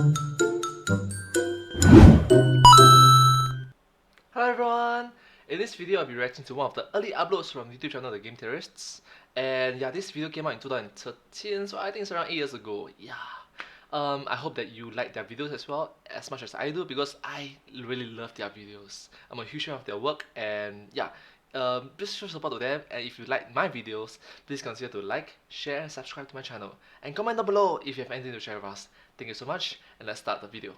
Hello everyone! In this video I'll be reacting to one of the early uploads from YouTube channel The Game Theorists. And yeah, this video came out in 2013, so I think it's around 8 years ago. Yeah. I hope that you like their videos as well, as much as I do, because I really love their videos. I'm a huge fan of their work, and yeah, please show support to them. And if you like my videos, please consider to like, share, and subscribe to my channel. And comment down below if you have anything to share with us. Thank you so much, and let's start the video.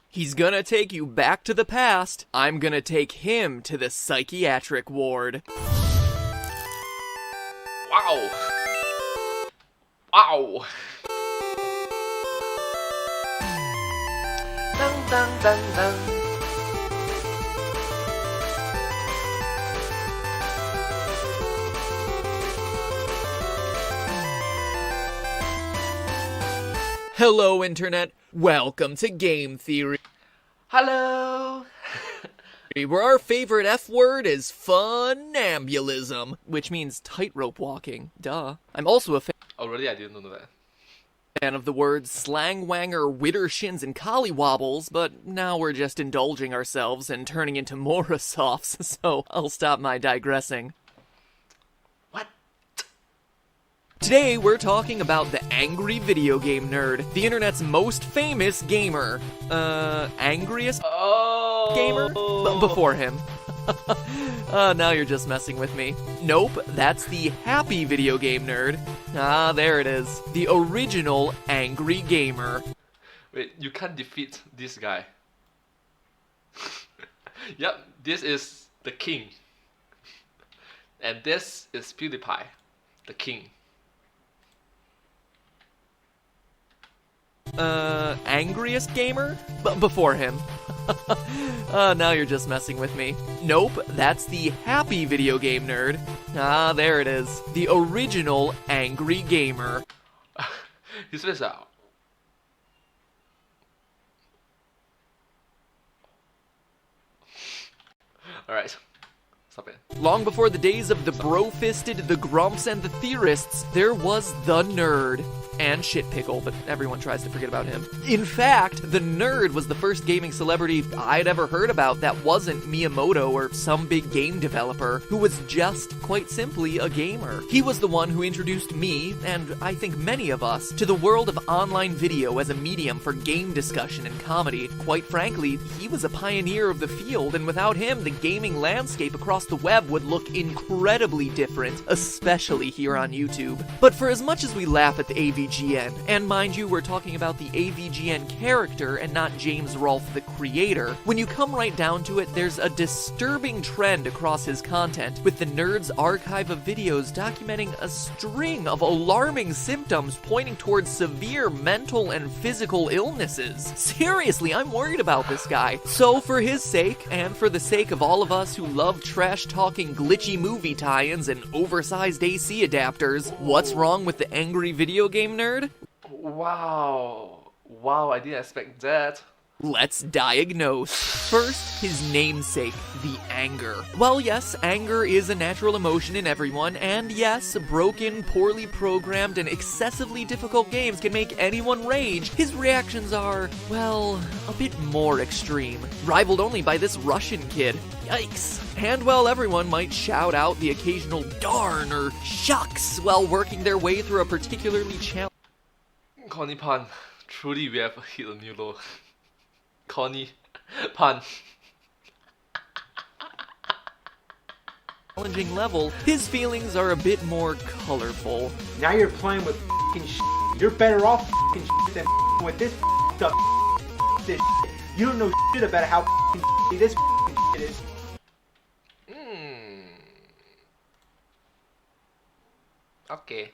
He's gonna take you back to the past. I'm gonna take him to the psychiatric ward. Wow! Wow! Dun dun dun dun. Hello, Internet. Welcome to Game Theory. Hello! Where our favorite F word is funambulism, which means tightrope walking. Duh. I'm also a Already I didn't know that. fan of the words slangwanger, widdershins, and collywobbles, but now we're just indulging ourselves and turning into morosophes, so I'll stop my digressing. What? Today, we're talking about the angry video game nerd, the internet's most famous gamer. Angriest gamer? Before him. Now you're just messing with me. Nope, that's the happy video game nerd. Ah, there it is. The original angry gamer. Wait, you can't defeat this guy. Yep, this is the king. And this is PewDiePie, the king. Angriest gamer? Before him. Now you're just messing with me. Nope, that's the happy video game nerd. Ah, there it is. The original angry gamer. His face out. Alright, stop it. Long before the days of the bro-fisted, the grumps, and the theorists, there was the nerd. And Shitpickle, but everyone tries to forget about him. In fact, the nerd was the first gaming celebrity I'd ever heard about that wasn't Miyamoto or some big game developer, who was just, quite simply, a gamer. He was the one who introduced me, and I think many of us, to the world of online video as a medium for game discussion and comedy. Quite frankly, he was a pioneer of the field, and without him, the gaming landscape across the web would look incredibly different, especially here on YouTube. But for as much as we laugh at the AVGN, and mind you, we're talking about the AVGN character and not James Rolfe the creator, when you come right down to it, there's a disturbing trend across his content, with the nerd's archive of videos documenting a string of alarming symptoms pointing towards severe mental and physical illnesses. Seriously, I'm worried about this guy. So for his sake, and for the sake of all of us who love trash-talking glitchy movie tie-ins and oversized AC adapters, what's wrong with the angry video game nerd? Wow. Wow, I didn't expect that. Let's diagnose. First, his namesake, the anger. Well, yes, anger is a natural emotion in everyone, and yes, broken, poorly programmed, and excessively difficult games can make anyone rage. His reactions are, well, a bit more extreme, rivaled only by this Russian kid. Yikes. And while everyone might shout out the occasional darn or shucks while working their way through a particularly Connie Pan, truly we have hit a new low. Connie Pan. challenging level, his feelings are a bit more colorful. Now you're playing with f***ing shit. You're better off f***ing shit than f***ing with this stuff. This shit. You don't know shit about how f***ing shitty this f***ing shit is. Okay.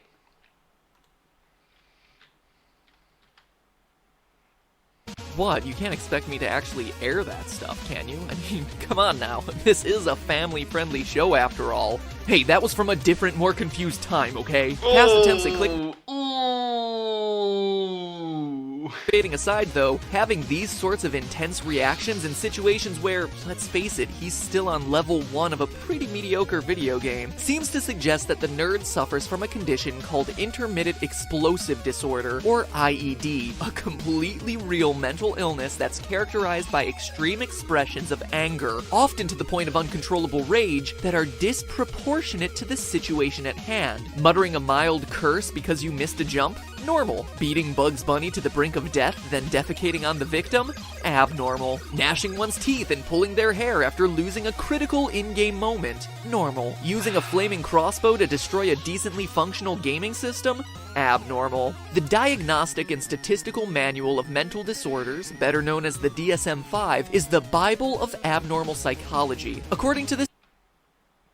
What? You can't expect me to actually air that stuff, can you? I mean, come on now. This is a family-friendly show after all. Hey, that was from a different, more confused time, okay? Past attempts at click... Ooh. Fading aside though, having these sorts of intense reactions in situations where, let's face it, he's still on level 1 of a pretty mediocre video game, seems to suggest that the nerd suffers from a condition called intermittent explosive disorder, or IED, a completely real mental illness that's characterized by extreme expressions of anger, often to the point of uncontrollable rage, that are disproportionate to the situation at hand. Muttering a mild curse because you missed a jump? Normal. Beating Bugs Bunny to the brink of death, then defecating on the victim? Abnormal. Gnashing one's teeth and pulling their hair after losing a critical in-game moment? Normal. Using a flaming crossbow to destroy a decently functional gaming system? Abnormal. The Diagnostic and Statistical Manual of Mental Disorders, better known as the DSM-5, is the Bible of abnormal psychology. According to this,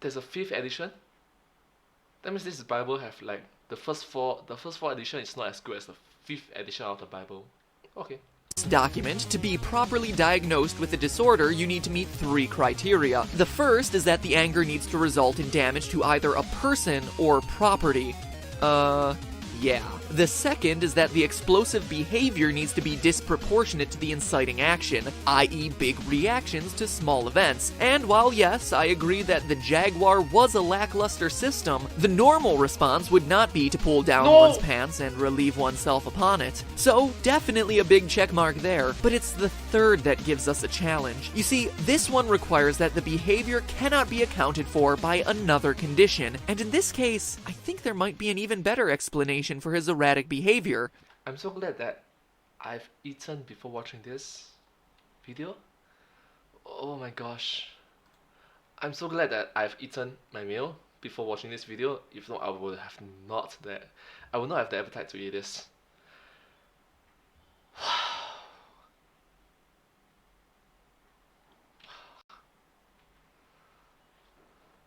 There's a 5th edition. That means this Bible have like the first four edition is not as good as the 5th edition of the Bible. Okay. document, to be properly diagnosed with the disorder, you need to meet 3 criteria. The first is that the anger needs to result in damage to either a person or property. Yeah. The second is that the explosive behavior needs to be disproportionate to the inciting action, i.e. big reactions to small events. And while yes, I agree that the Jaguar was a lackluster system, the normal response would not be to pull down one's pants and relieve oneself upon it. So, definitely a big checkmark there, but it's the third that gives us a challenge. You see, this one requires that the behavior cannot be accounted for by another condition, and in this case, I think there might be an even better explanation for his erratic behavior. I'm so glad that I've eaten before watching this video. Oh my gosh. I'm so glad that I've eaten my meal before watching this video. If not, I would not have the appetite to eat this.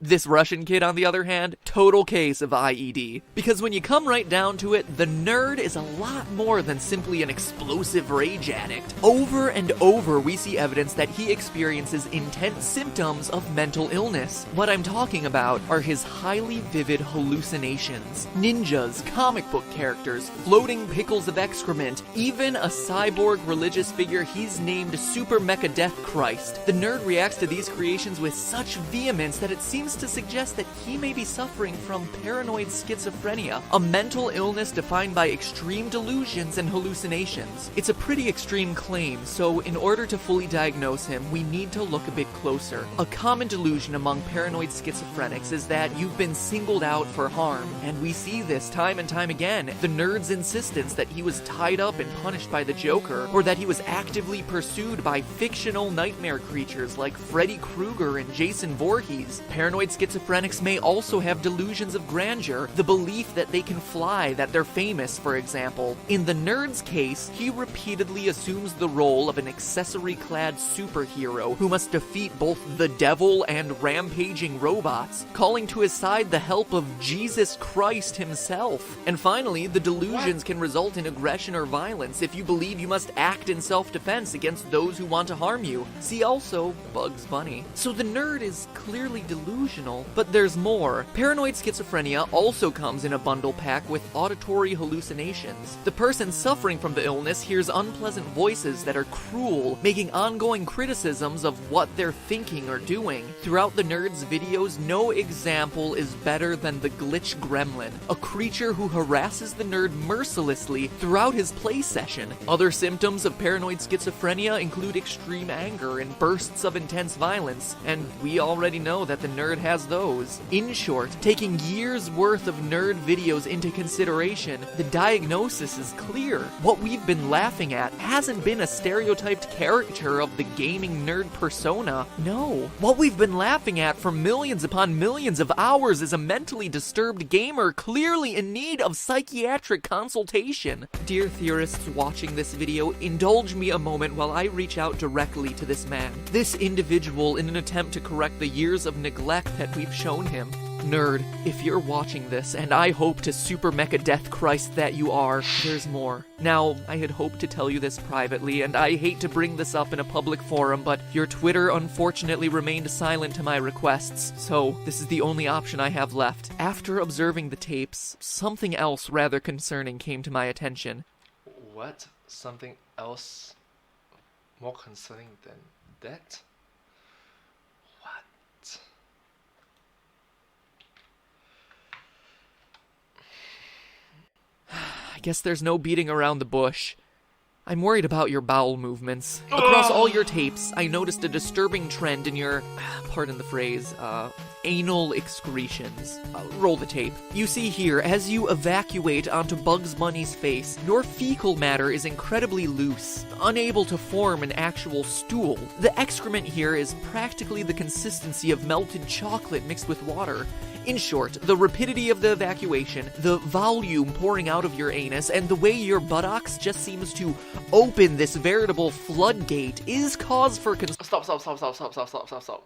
This Russian kid, on the other hand, total case of IED. Because when you come right down to it, the nerd is a lot more than simply an explosive rage addict. Over and over, we see evidence that he experiences intense symptoms of mental illness. What I'm talking about are his highly vivid hallucinations. Ninjas, comic book characters, floating pickles of excrement, even a cyborg religious figure he's named Super Mecha Death Christ. The nerd reacts to these creations with such vehemence that it seems to suggest that he may be suffering from paranoid schizophrenia, a mental illness defined by extreme delusions and hallucinations. It's a pretty extreme claim, so in order to fully diagnose him, we need to look a bit closer. A common delusion among paranoid schizophrenics is that you've been singled out for harm, and we see this time and time again. The nerd's insistence that he was tied up and punished by the Joker, or that he was actively pursued by fictional nightmare creatures like Freddy Krueger and Jason Voorhees. Paranoid schizophrenics may also have delusions of grandeur, the belief that they can fly, that they're famous, for example. In the nerd's case, he repeatedly assumes the role of an accessory-clad superhero who must defeat both the devil and rampaging robots, calling to his side the help of Jesus Christ himself. And finally, the delusions can result in aggression or violence if you believe you must act in self-defense against those who want to harm you. See also Bugs Bunny. So the nerd is clearly delusional, but there's more. Paranoid schizophrenia also comes in a bundle pack with auditory hallucinations. The person suffering from the illness hears unpleasant voices that are cruel, making ongoing criticisms of what they're thinking or doing. Throughout the nerd's videos, no example is better than the glitch gremlin, a creature who harasses the nerd mercilessly throughout his play session. Other symptoms of paranoid schizophrenia include extreme anger and bursts of intense violence, and we already know that the nerd has those. In short, taking years worth of nerd videos into consideration, the diagnosis is clear. What we've been laughing at hasn't been a stereotyped caricature of the gaming nerd persona. No. What we've been laughing at for millions upon millions of hours is a mentally disturbed gamer clearly in need of psychiatric consultation. Dear theorists watching this video, indulge me a moment while I reach out directly to this man. This individual in an attempt to correct the years of neglect that we've shown him. Nerd, if you're watching this, and I hope to Super Mecha Death Christ that you are, there's more. Now, I had hoped to tell you this privately, and I hate to bring this up in a public forum, but your Twitter unfortunately remained silent to my requests, so this is the only option I have left. After observing the tapes, something else rather concerning came to my attention. What? something else more concerning than that? What? I guess there's no beating around the bush. I'm worried about your bowel movements. Across all your tapes, I noticed a disturbing trend in your, pardon the phrase, anal excretions. Roll the tape. You see here, as you evacuate onto Bugs Bunny's face, your fecal matter is incredibly loose, unable to form an actual stool. The excrement here is practically the consistency of melted chocolate mixed with water. In short, the rapidity of the evacuation, the volume pouring out of your anus, and the way your buttocks just seems to open this veritable floodgate is cause for Stop.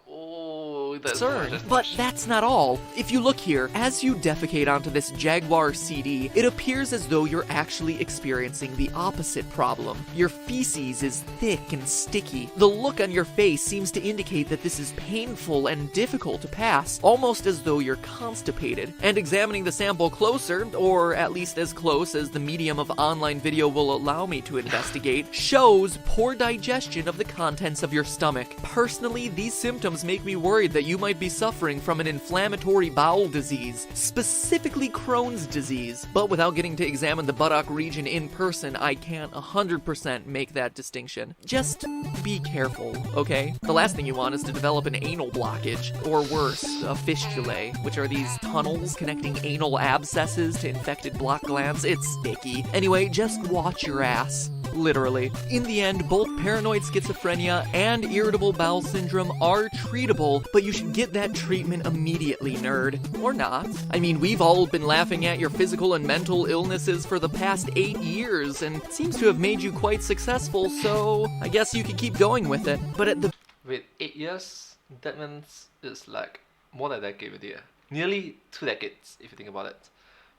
Oh, that's concern. But that's not all. If you look here, as you defecate onto this Jaguar CD, it appears as though you're actually experiencing the opposite problem. Your feces is thick and sticky. The look on your face seems to indicate that this is painful and difficult to pass, almost as though you're constipated. And examining the sample closer, or at least as close as the medium of online video will allow me to investigate, shows poor digestion of the contents of your stomach. Personally, these symptoms make me worried that you might be suffering from an inflammatory bowel disease, specifically Crohn's disease. But without getting to examine the buttock region in person, I can't 100% make that distinction. Just be careful, okay? The last thing you want is to develop an anal blockage, or worse, a fistulae, which are these tunnels connecting anal abscesses to infected block glands. It's sticky. Anyway, just watch your ass. Literally. In the end, both paranoid schizophrenia and irritable bowel syndrome are treatable, but you should get that treatment immediately, nerd. Or not. I mean, we've all been laughing at your physical and mental illnesses for the past 8 years, and it seems to have made you quite successful, so I guess you could keep going with it. But at the... Wait, 8 years? That means it's like more than a decade already. Nearly 2 decades, if you think about it.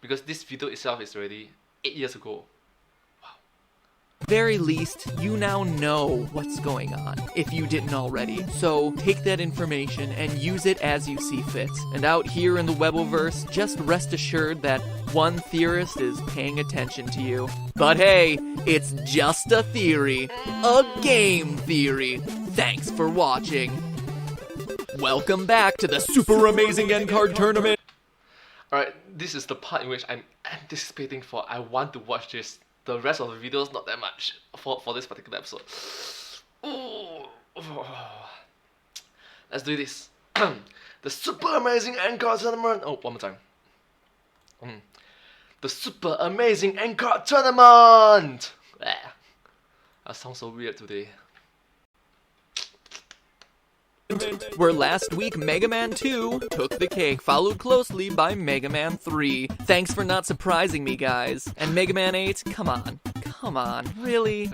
Because this video itself is already 8 years ago. very least, you now know what's going on, if you didn't already. So take that information and use it as you see fit. And out here in the Weboverse, just rest assured that one theorist is paying attention to you. But hey, it's just a theory. A game theory. Thanks for watching. Welcome back to the super amazing end card tournament. Alright, this is the part in which I'm anticipating for. I want to watch this. The rest of the videos, not that much for this particular episode. Ooh. Let's do this. The super amazing end card tournament. Oh, one more time. The super amazing end card tournament. That sounds so weird today. Where last week Mega Man 2 took the cake, followed closely by Mega Man 3. Thanks for not surprising me, guys. And Mega Man 8, come on, really?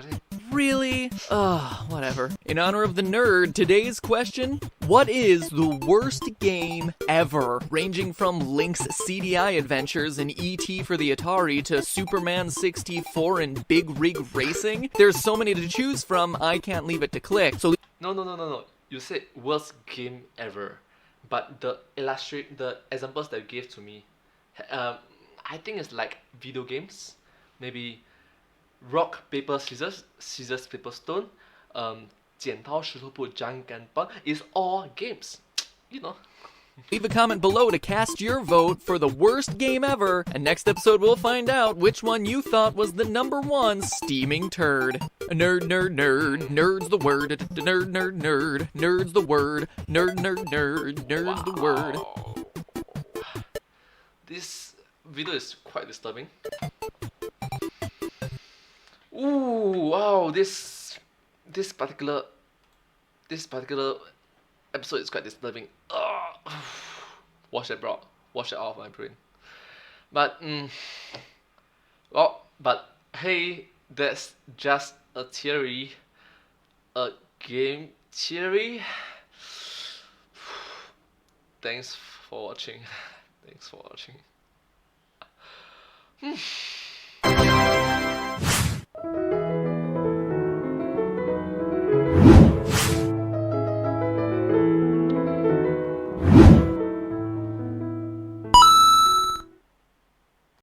Really? Ugh, whatever. In honor of the nerd, today's question: what is the worst game ever? Ranging from Link's CDI adventures in E.T. for the Atari to Superman 64 and Big Rig Racing? There's so many to choose from, I can't leave it to click. So No. You said worst game ever, but the examples that you gave to me, I think it's like video games, maybe rock paper scissors, scissors paper stone, 剪刀石头布 junk and bun is all games, you know. leave a comment below to cast your vote for the worst game ever, and next episode we'll find out which one you thought was the #1 steaming turd. Nerd, nerd's the word. Nerd, nerd's the word. Nerd's the word. This video is quite disturbing. Ooh, wow, this particular episode is quite disturbing. Wash that out of my brain. But but hey, that's just a theory, a game theory. Thanks for watching.